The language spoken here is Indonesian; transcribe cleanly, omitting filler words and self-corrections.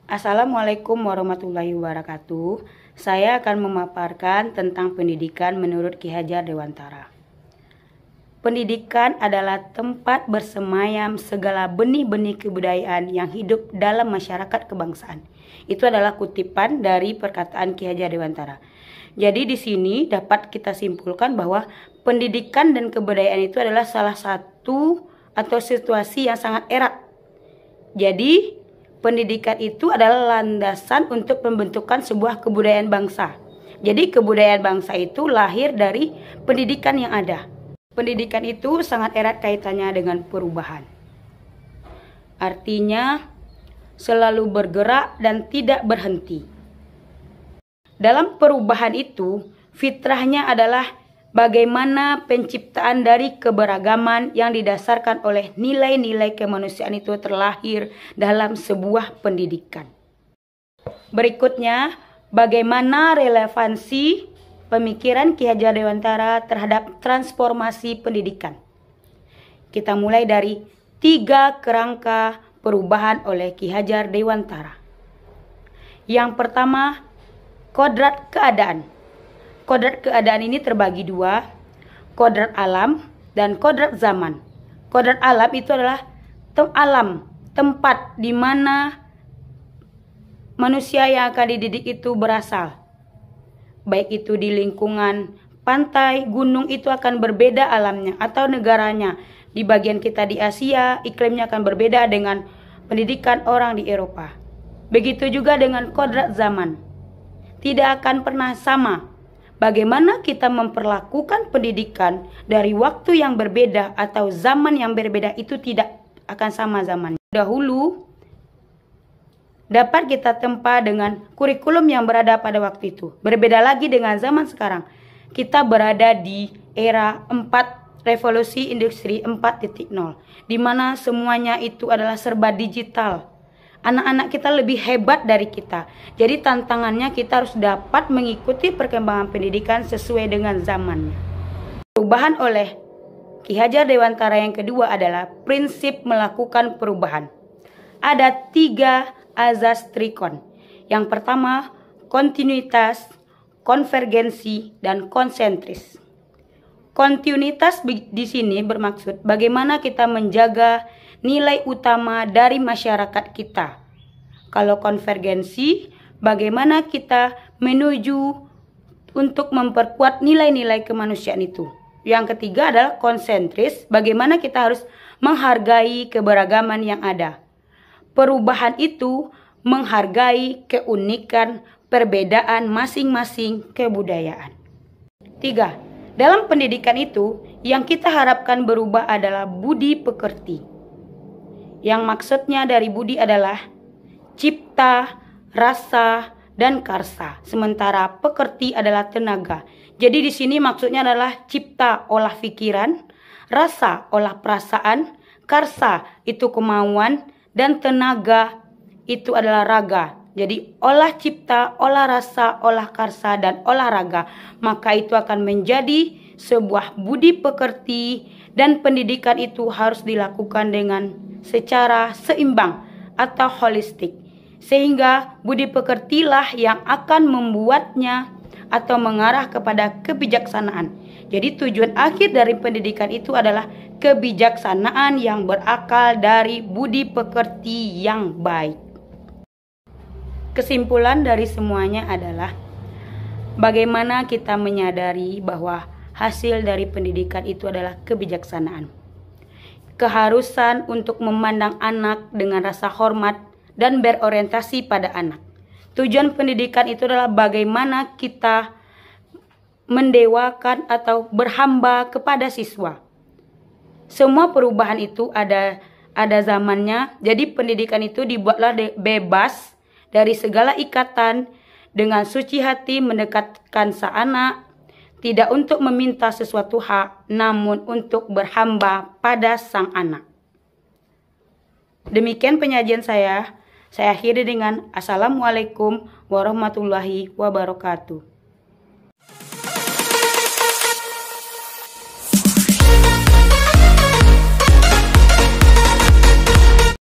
Assalamualaikum warahmatullahi wabarakatuh. Saya akan memaparkan tentang pendidikan menurut Ki Hajar Dewantara. Pendidikan adalah tempat bersemayam segala benih-benih kebudayaan yang hidup dalam masyarakat kebangsaan. Itu adalah kutipan dari perkataan Ki Hajar Dewantara. Jadi di sini dapat kita simpulkan bahwa pendidikan dan kebudayaan itu adalah salah satu atau situasi yang sangat erat. Jadi pendidikan itu adalah landasan untuk pembentukan sebuah kebudayaan bangsa. Jadi kebudayaan bangsa itu lahir dari pendidikan yang ada. Pendidikan itu sangat erat kaitannya dengan perubahan. Artinya selalu bergerak dan tidak berhenti. Dalam perubahan itu, fitrahnya adalah bagaimana penciptaan dari keberagaman yang didasarkan oleh nilai-nilai kemanusiaan itu terlahir dalam sebuah pendidikan. Berikutnya, bagaimana relevansi pemikiran Ki Hajar Dewantara terhadap transformasi pendidikan. Kita mulai dari 3 kerangka perubahan oleh Ki Hajar Dewantara. Yang pertama, kodrat keadaan. Kodrat keadaan ini terbagi 2, kodrat alam dan kodrat zaman. Kodrat alam itu adalah tempat di mana manusia yang akan dididik itu berasal. Baik itu di lingkungan pantai, gunung itu akan berbeda alamnya atau negaranya. Di bagian kita di Asia, iklimnya akan berbeda dengan pendidikan orang di Eropa. Begitu juga dengan kodrat zaman. Tidak akan pernah sama. Bagaimana kita memperlakukan pendidikan dari waktu yang berbeda atau zaman yang berbeda itu tidak akan sama zamannya. Dahulu dapat kita tempa dengan kurikulum yang berada pada waktu itu. Berbeda lagi dengan zaman sekarang. Kita berada di era revolusi industri 4.0, di mana semuanya itu adalah serba digital. Anak-anak kita lebih hebat dari kita. Jadi tantangannya kita harus dapat mengikuti perkembangan pendidikan sesuai dengan zamannya. Perubahan oleh Ki Hajar Dewantara yang kedua adalah prinsip melakukan perubahan. Ada 3 azas trikon. Yang pertama, kontinuitas, konvergensi, dan konsentris. Kontinuitas di sini bermaksud bagaimana kita menjaga nilai utama dari masyarakat kita. Kalau konvergensi, bagaimana kita menuju untuk memperkuat nilai-nilai kemanusiaan itu. Yang ketiga adalah konsentris, bagaimana kita harus menghargai keberagaman yang ada. Perubahan itu menghargai keunikan perbedaan masing-masing kebudayaan. 3. Dalam pendidikan itu, yang kita harapkan berubah adalah budi pekerti. Yang maksudnya dari budi adalah cipta, rasa, dan karsa. Sementara pekerti adalah tenaga. Jadi di sini maksudnya adalah cipta, olah pikiran, rasa, olah perasaan, karsa itu kemauan, dan tenaga itu adalah raga. Jadi olah cipta, olah rasa, olah karsa, dan olahraga. Maka itu akan menjadi sebuah budi pekerti, dan pendidikan itu harus dilakukan dengan secara seimbang atau holistik. Sehingga budi pekertilah yang akan membuatnya atau mengarah kepada kebijaksanaan. Jadi tujuan akhir dari pendidikan itu adalah kebijaksanaan yang berakal dari budi pekerti yang baik. Kesimpulan dari semuanya adalah bagaimana kita menyadari bahwa hasil dari pendidikan itu adalah kebijaksanaan. Keharusan untuk memandang anak dengan rasa hormat dan berorientasi pada anak. Tujuan pendidikan itu adalah bagaimana kita mendewakan atau berhamba kepada siswa. Semua perubahan itu ada zamannya. Jadi pendidikan itu dibuatlah bebas dari segala ikatan, dengan suci hati mendekatkan sang anak, tidak untuk meminta sesuatu hak, namun untuk berhamba pada sang anak. Demikian penyajian saya. Saya akhiri dengan Assalamualaikum warahmatullahi wabarakatuh.